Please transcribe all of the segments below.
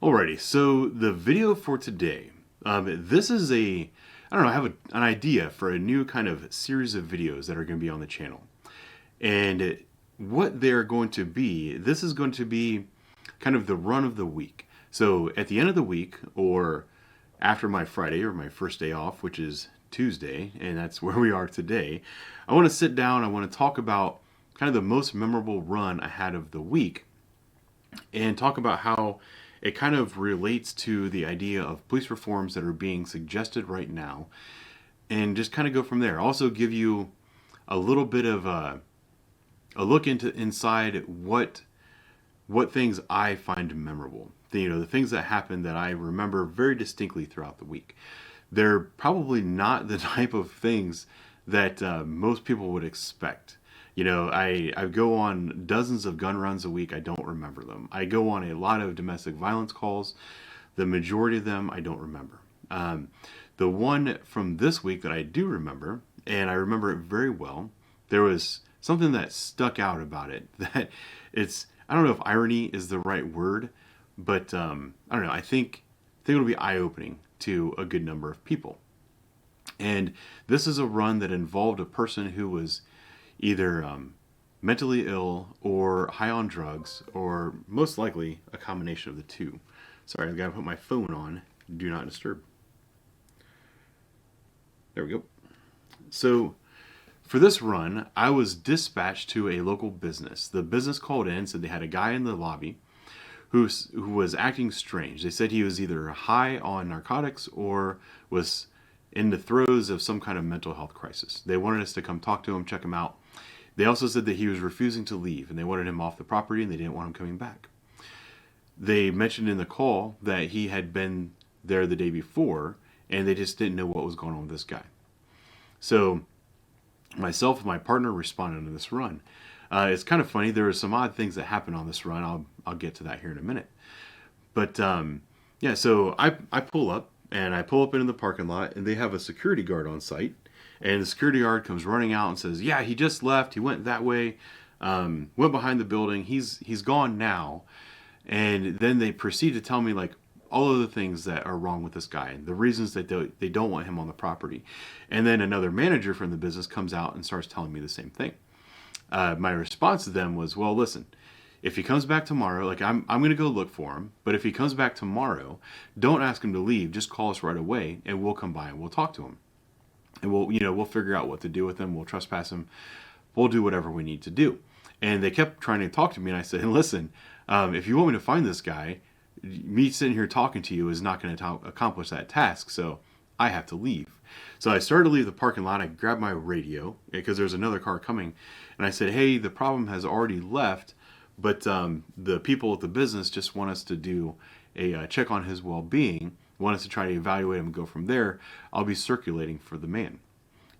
Alrighty, so the video for today, this is I don't know, I have an idea for a new kind of series of videos that are going to be on the channel. And what they're going to be, this is going to be kind of the run of the week. So at the end of the week, or after my Friday or my first day off, which is Tuesday, and that's where we are today, I want to sit down, I want to talk about kind of the most memorable run I had of the week and talk about how it kind of relates to the idea of police reforms that are being suggested right now, and just kind of go from there. Also, give you a little bit of a look into inside what things I find memorable. The things that happen that I remember very distinctly throughout the week. They're probably not the type of things that most people would expect. I go on dozens of gun runs a week. I don't remember them. I go on a lot of domestic violence calls. The majority of them I don't remember. The one from this week that I do remember, and I remember it very well, there was something that stuck out about it. I don't know if irony is the right word, but I don't know. I think it'll be eye-opening to a good number of people. And this is a run that involved a person who was either mentally ill or high on drugs, or most likely a combination of the two. Sorry, I've got to put my phone on Do Not Disturb. There we go. So for this run, I was dispatched to a local business. The business called in, said they had a guy in the lobby who was acting strange. They said he was either high on narcotics or was in the throes of some kind of mental health crisis. They wanted us to come talk to him, check him out. They also said that he was refusing to leave, and they wanted him off the property, and they didn't want him coming back. They mentioned in the call that he had been there the day before, and they just didn't know what was going on with this guy. So myself and my partner responded to this run. It's kind of funny. There are some odd things that happen on this run. I'll get to that here in a minute. But yeah, so I pull up, and I pull up into the parking lot, and they have a security guard on site. And the security guard comes running out and says, "Yeah, he just left. He went that way, went behind the building. He's gone now." And then they proceed to tell me like all of the things that are wrong with this guy and the reasons that they don't want him on the property. And then another manager from the business comes out and starts telling me the same thing. My response to them was, "Well, listen, if he comes back tomorrow, like I'm going to go look for him. But if he comes back tomorrow, don't ask him to leave. Just call us right away, and we'll come by and we'll talk to him, and we'll figure out what to do with him. We'll trespass him. We'll do whatever we need to do." And they kept trying to talk to me, and I said, "Listen, if you want me to find this guy, me sitting here talking to you is not going to accomplish that task. So I have to leave." So I started to leave the parking lot. I grabbed my radio because there's another car coming, and I said, "Hey, the problem has already left, but the people at the business just want us to do a check on his well-being, want us to try to evaluate him and go from there. I'll be circulating for the man."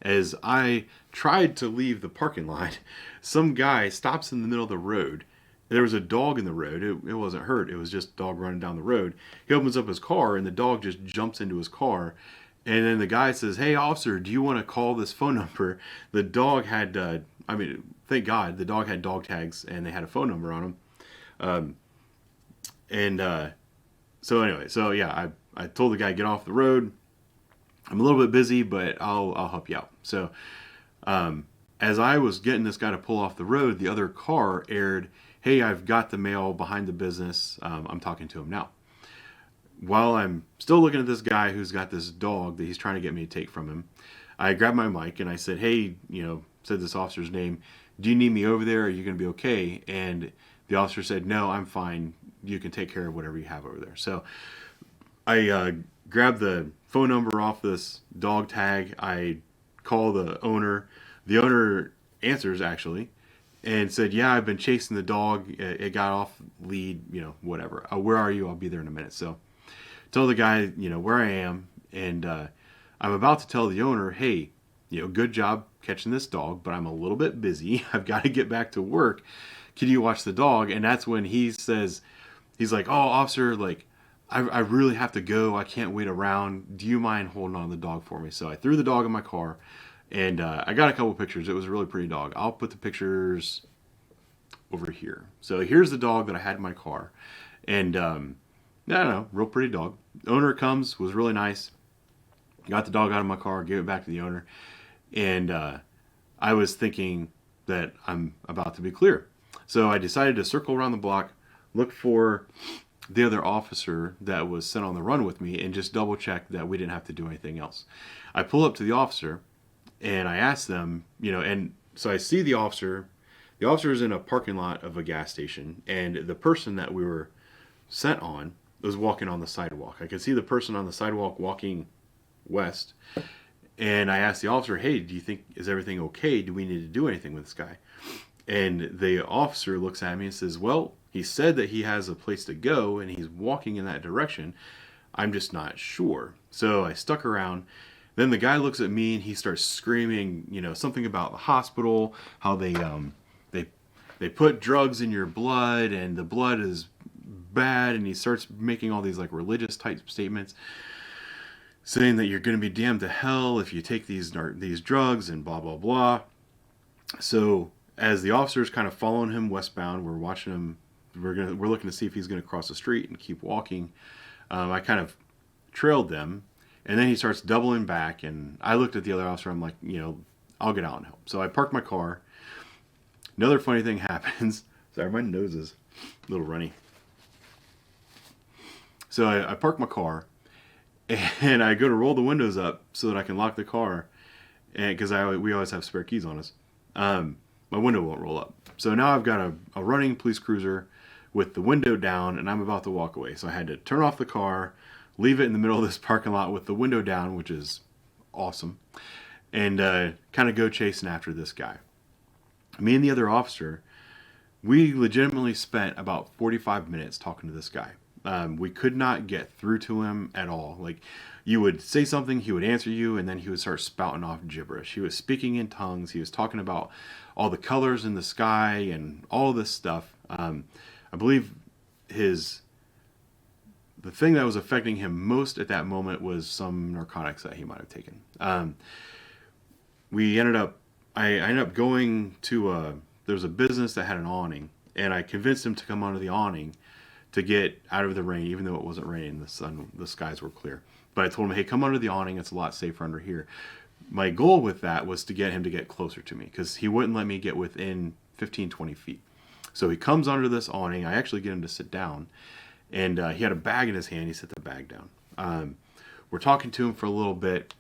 As I tried to leave the parking lot, some guy stops in the middle of the road. There was a dog in the road. It wasn't hurt. It was just a dog running down the road. He opens up his car, and the dog just jumps into his car. And then the guy says, "Hey, officer, do you want to call this phone number?" The dog had, thank God, the dog had dog tags, and they had a phone number on him. So anyway, yeah, I told the guy, "Get off the road. I'm a little bit busy, but I'll help you out." So as I was getting this guy to pull off the road, the other car aired, "Hey, I've got the mail behind the business. I'm talking to him now." While I'm still looking at this guy who's got this dog that he's trying to get me to take from him, I grabbed my mic and I said, "Hey, said this officer's name. Do you need me over there? Are you going to be okay?" And the officer said, "No, I'm fine. You can take care of whatever you have over there." So I grabbed the phone number off this dog tag. I call the owner. The owner answers actually and said, "Yeah, I've been chasing the dog. It got off lead, whatever. Where are you? I'll be there in a minute." So tell the guy, where I am. And I'm about to tell the owner, "Hey, good job catching this dog, but I'm a little bit busy. I've got to get back to work. Can you watch the dog?" And that's when he says, he's like, "Oh, officer, like, I really have to go. I can't wait around. Do you mind holding on to the dog for me?" So I threw the dog in my car, and I got a couple pictures. It was a really pretty dog. I'll put the pictures over here. So here's the dog that I had in my car. And No, no, real pretty dog. Owner comes, was really nice. Got the dog out of my car, gave it back to the owner, and I was thinking that I'm about to be clear. So I decided to circle around the block, look for the other officer that was sent on the run with me, and just double check that we didn't have to do anything else. I pull up to the officer, and I ask them, and so I see the officer. The officer is in a parking lot of a gas station, and the person that we were sent on was walking on the sidewalk. I could see the person on the sidewalk walking west, and I asked the officer, "Hey, do you think, is everything okay? Do we need to do anything with this guy?" And the officer looks at me and says, "Well, he said that he has a place to go, and he's walking in that direction. I'm just not sure." So I stuck around. Then the guy looks at me and he starts screaming, something about the hospital, how they put drugs in your blood and the blood is bad, and he starts making all these like religious type statements, saying that you're going to be damned to hell if you take these drugs and blah blah blah. So as the officer's kind of following him westbound, we're watching him. We're looking to see if he's going to cross the street and keep walking. I kind of trailed them, and then he starts doubling back. And I looked at the other officer. I'm like, I'll get out and help. So I parked my car. Another funny thing happens. Sorry, my nose is a little runny. So I park my car, and I go to roll the windows up so that I can lock the car, and because we always have spare keys on us. My window won't roll up. So now I've got a running police cruiser with the window down, and I'm about to walk away. So I had to turn off the car, leave it in the middle of this parking lot with the window down, which is awesome, and kind of go chasing after this guy. Me and the other officer, we legitimately spent about 45 minutes talking to this guy. We could not get through to him at all. Like, you would say something, he would answer you, and then he would start spouting off gibberish. He was speaking in tongues. He was talking about all the colors in the sky and all this stuff. I believe the thing that was affecting him most at that moment was some narcotics that he might have taken. I ended up going to there was a business that had an awning, and I convinced him to come onto the awning to get out of the rain, even though it wasn't raining. The skies were clear. But I told him, "Hey, come under the awning. It's a lot safer under here." My goal with that was to get him to get closer to me, because he wouldn't let me get within 15, 20 feet. So he comes under this awning. I actually get him to sit down, and he had a bag in his hand. He set the bag down. We're talking to him for a little bit,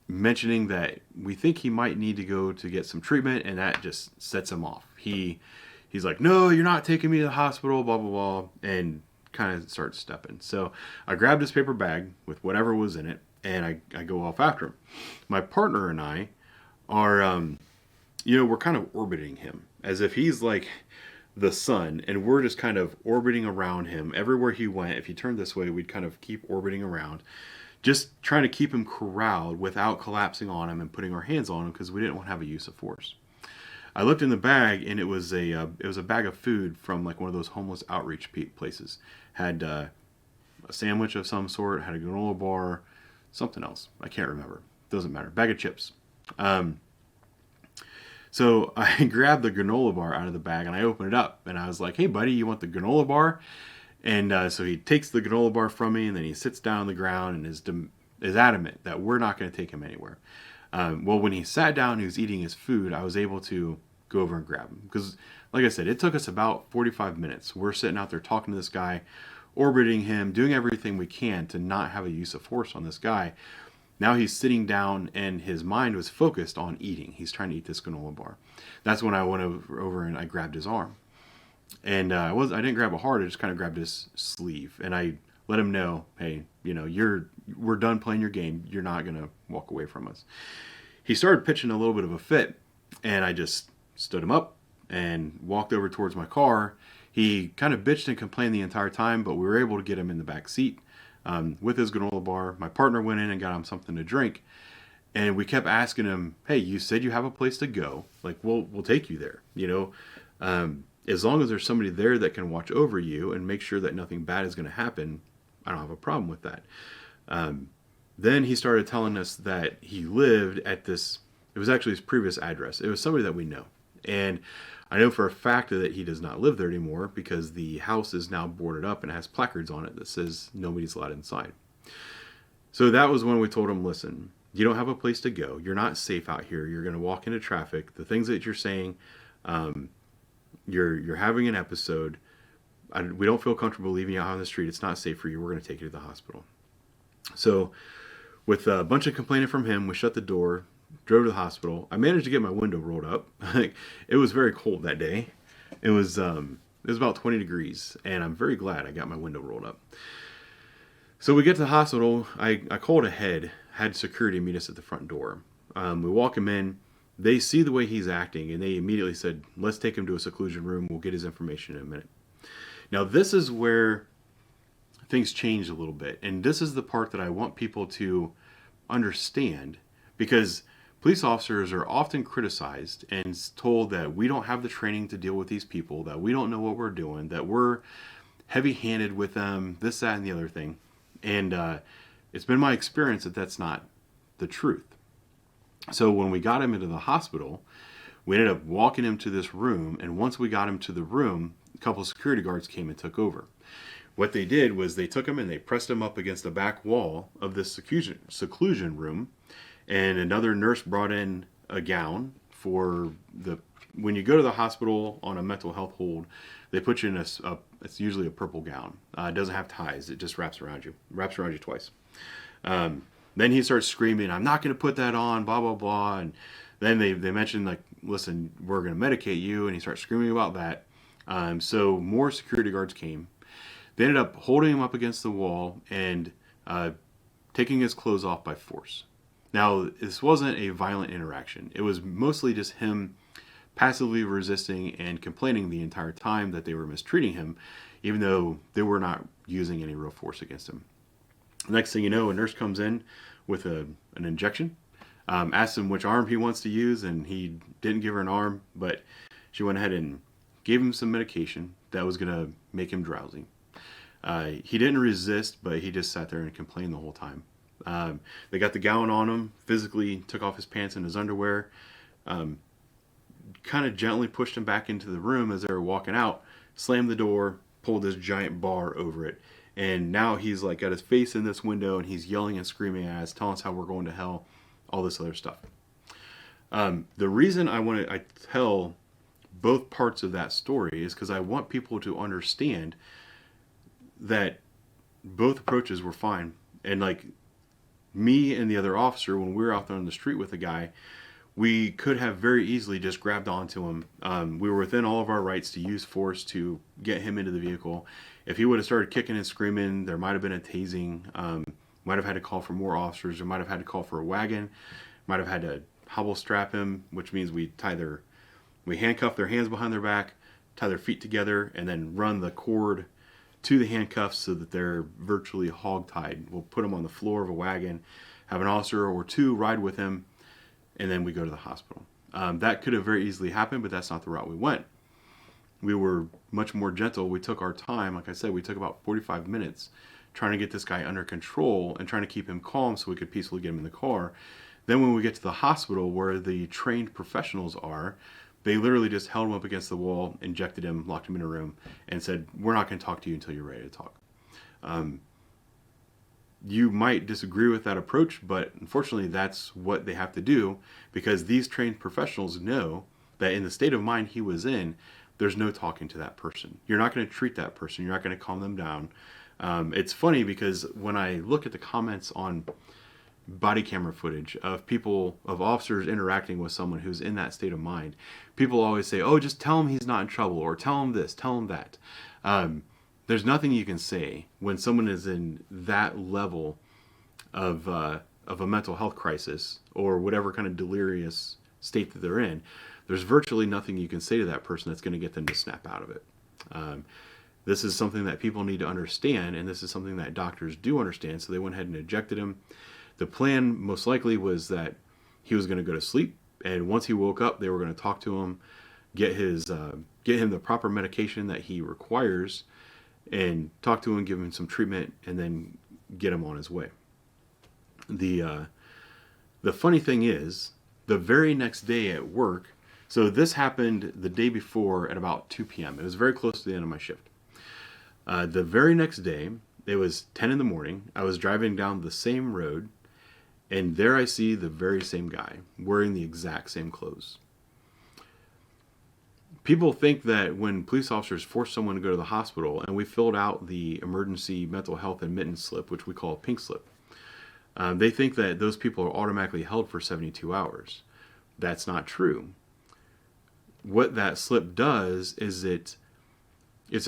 mentioning that we think he might need to go to get some treatment, and that just sets him off. He's like, "No, you're not taking me to the hospital, blah, blah, blah," and kind of starts stepping. So I grabbed his paper bag with whatever was in it, and I go off after him. My partner and I are, we're kind of orbiting him as if he's like the sun, and we're just kind of orbiting around him. Everywhere he went, if he turned this way, we'd kind of keep orbiting around, just trying to keep him corralled without collapsing on him and putting our hands on him, because we didn't want to have a use of force. I looked in the bag, and it was a bag of food from like one of those homeless outreach places. Had a sandwich of some sort, had a granola bar, something else. I can't remember. Doesn't matter. Bag of chips. So I grabbed the granola bar out of the bag, and I opened it up, and I was like, "Hey, buddy, you want the granola bar?" And so he takes the granola bar from me, and then he sits down on the ground and is adamant that we're not going to take him anywhere. Well, when he sat down and he was eating his food, I was able to go over and grab him. Because, like I said, it took us about 45 minutes. We're sitting out there talking to this guy, orbiting him, doing everything we can to not have a use of force on this guy. Now he's sitting down, and his mind was focused on eating. He's trying to eat this granola bar. That's when I went over and I grabbed his arm. And I didn't grab it hard. I just kind of grabbed his sleeve, and I let him know, "Hey, we're done playing your game. You're not gonna walk away from us." He started pitching a little bit of a fit, and I just stood him up and walked over towards my car. He kind of bitched and complained the entire time, but we were able to get him in the back seat with his granola bar. My partner went in and got him something to drink, and we kept asking him, "Hey, you said you have a place to go. Like, we'll take you there. As long as there's somebody there that can watch over you and make sure that nothing bad is going to happen, I don't have a problem with that." Then he started telling us that he lived at this, it was actually his previous address. It was somebody that we know. And I know for a fact that he does not live there anymore because the house is now boarded up and has placards on it that says nobody's allowed inside. So that was when we told him, listen, you don't have a place to go. You're not safe out here. You're going to walk into traffic. The things that you're saying, you're having an episode. We don't feel comfortable leaving you out on the street. It's not safe for you. We're going to take you to the hospital. So with a bunch of complaining from him, we shut the door, drove to the hospital. I managed to get my window rolled up. It was very cold that day. It was about 20 degrees, and I'm very glad I got my window rolled up. So we get to the hospital. I called ahead, had security meet us at the front door. We walk him in. They see the way he's acting, and they immediately said, let's take him to a seclusion room. We'll get his information in a minute. Now, this is where things change a little bit. And this is the part that I want people to understand, because police officers are often criticized and told that we don't have the training to deal with these people, that we don't know what we're doing, that we're heavy-handed with them, this, that, and the other thing. And it's been my experience that that's not the truth. So when we got him into the hospital, we ended up walking him to this room. And once we got him to the room, a couple of security guards came and took over. What they did was they took him and they pressed him up against the back wall of this seclusion room. And another nurse brought in a gown for when you go to the hospital on a mental health hold, they put you in it's usually a purple gown. It doesn't have ties. It just wraps around you twice. Then he starts screaming, I'm not going to put that on, blah, blah, blah. And then they mentioned, like, listen, we're going to medicate you. And he starts screaming about that. So more security guards came. They ended up holding him up against the wall and taking his clothes off by force. Now, this wasn't a violent interaction. It was mostly just him passively resisting and complaining the entire time that they were mistreating him, even though they were not using any real force against him. Next thing you know, a nurse comes in with an injection, asks him which arm he wants to use, and he didn't give her an arm, but she went ahead and gave him some medication that was going to make him drowsy. He didn't resist, but he just sat there and complained the whole time. They got the gown on him, physically took off his pants and his underwear, kind of gently pushed him back into the room as they were walking out, slammed the door, pulled this giant bar over it. And now he's like got his face in this window and he's yelling and screaming at us, telling us how we're going to hell, all this other stuff. The reason I tell both parts of that story is because I want people to understand that both approaches were fine. And like me and the other officer, when we were out there on the street with the guy, we could have very easily just grabbed onto him. We were within all of our rights to use force to get him into the vehicle. If he would have started kicking and screaming, there might have been a tasing. Might have had to call for more officers. Or might have had to call for a wagon. Might have had to hobble strap him, which means we handcuff their hands behind their back, tie their feet together, and then run the cord to the handcuffs so that they're virtually hog-tied. We'll put them on the floor of a wagon, have an officer or two ride with him, and then we go to the hospital. That could have very easily happened, but that's not the route we went. We were much more gentle. We took our time. Like I said, we took about 45 minutes trying to get this guy under control and trying to keep him calm so we could peacefully get him in the car. Then when we get to the hospital where the trained professionals are, they literally just held him up against the wall, injected him, locked him in a room, and said, we're not going to talk to you until you're ready to talk. You might disagree with that approach, but unfortunately that's what they have to do because these trained professionals know that in the state of mind he was in, there's no talking to that person. You're not going to treat that person. You're not going to calm them down. It's funny because when I look at the comments on body camera footage of officers interacting with someone who's in that state of mind, people always say, oh, just tell him he's not in trouble, or tell him this, tell him that. There's nothing you can say when someone is in that level of a mental health crisis or whatever kind of delirious state that they're in. There's virtually nothing you can say to that person that's going to get them to snap out of it. This is something that people need to understand, and this is something that doctors do understand, so they went ahead and ejected him. The plan most likely was that he was going to go to sleep, and once he woke up, they were going to talk to him, get him the proper medication that he requires, and talk to him, give him some treatment, and then get him on his way. The funny thing is, the very next day at work, So this happened the day before at about 2 p.m. It was very close to the end of my shift. The very next day, it was 10 in the morning. I was driving down the same road, and there I see the very same guy wearing the exact same clothes. People think that when police officers force someone to go to the hospital, and we filled out the emergency mental health admittance slip, which we call a pink slip, they think that those people are automatically held for 72 hours. That's not true. What that slip does is it's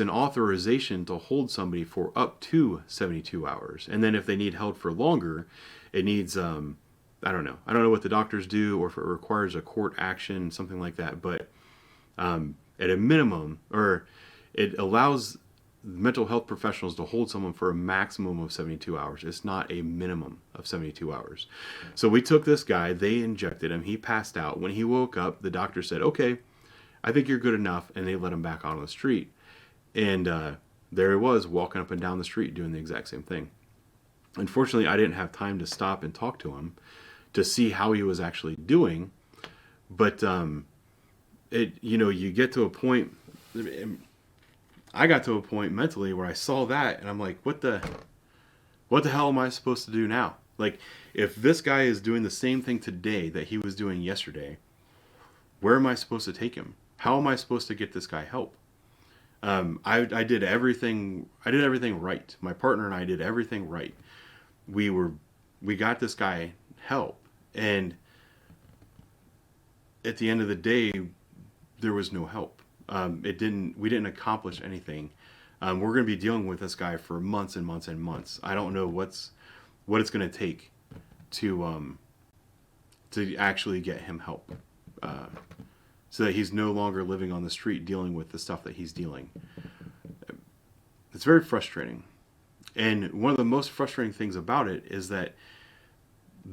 an authorization to hold somebody for up to 72 hours. And then if they need held for longer, it needs, I don't know. I don't know what the doctors do or if it requires a court action, something like that. But at a minimum, or it allows mental health professionals to hold someone for a maximum of 72 hours. It's not a minimum of 72 hours. So we took this guy, they injected him, he passed out. When he woke up, the doctor said, okay, I think you're good enough, and they let him back out on the street. And there he was, walking up and down the street doing the exact same thing. Unfortunately, I didn't have time to stop and talk to him to see how he was actually doing. But you get to a point, I got to a point mentally where I saw that, and I'm like, what the hell am I supposed to do now? Like, if this guy is doing the same thing today that he was doing yesterday, where am I supposed to take him? How am I supposed to get this guy help? I did everything right. My partner and I did everything right. We got this guy help, and at the end of the day, there was no help. We didn't accomplish anything. We're going to be dealing with this guy for months and months and months. I don't know what it's going to take to actually get him help. So that he's no longer living on the street dealing with the stuff that he's dealing. It's very frustrating. And one of the most frustrating things about it is that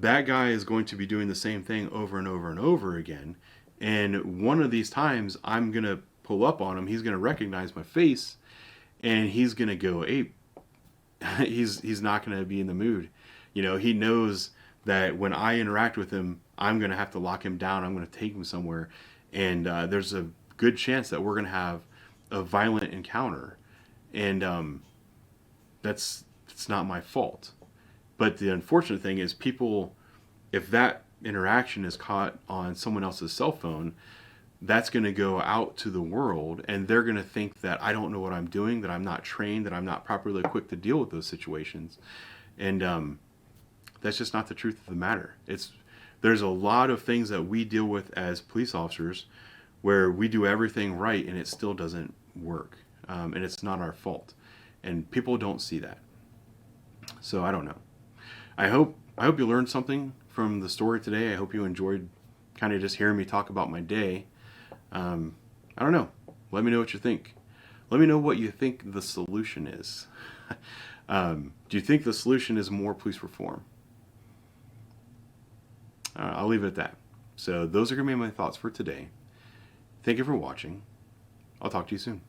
guy is going to be doing the same thing over and over and over again. And one of these times I'm going to pull up on him. He's going to recognize my face, and he's going to go ape. He's not going to be in the mood. He knows that when I interact with him, I'm going to have to lock him down. I'm going to take him somewhere. And there's a good chance that we're going to have a violent encounter. And that's not my fault. But the unfortunate thing is people, if that interaction is caught on someone else's cell phone, that's going to go out to the world, and they're going to think that I don't know what I'm doing, that I'm not trained, that I'm not properly equipped to deal with those situations. And that's just not the truth of the matter. There's a lot of things that we deal with as police officers where we do everything right and it still doesn't work. And it's not our fault. And people don't see that. So I don't know. I hope you learned something from the story today. I hope you enjoyed kind of just hearing me talk about my day. I don't know. Let me know what you think. Let me know what you think the solution is. Do you think the solution is more police reform? I'll leave it at that. So those are going to be my thoughts for today. Thank you for watching. I'll talk to you soon.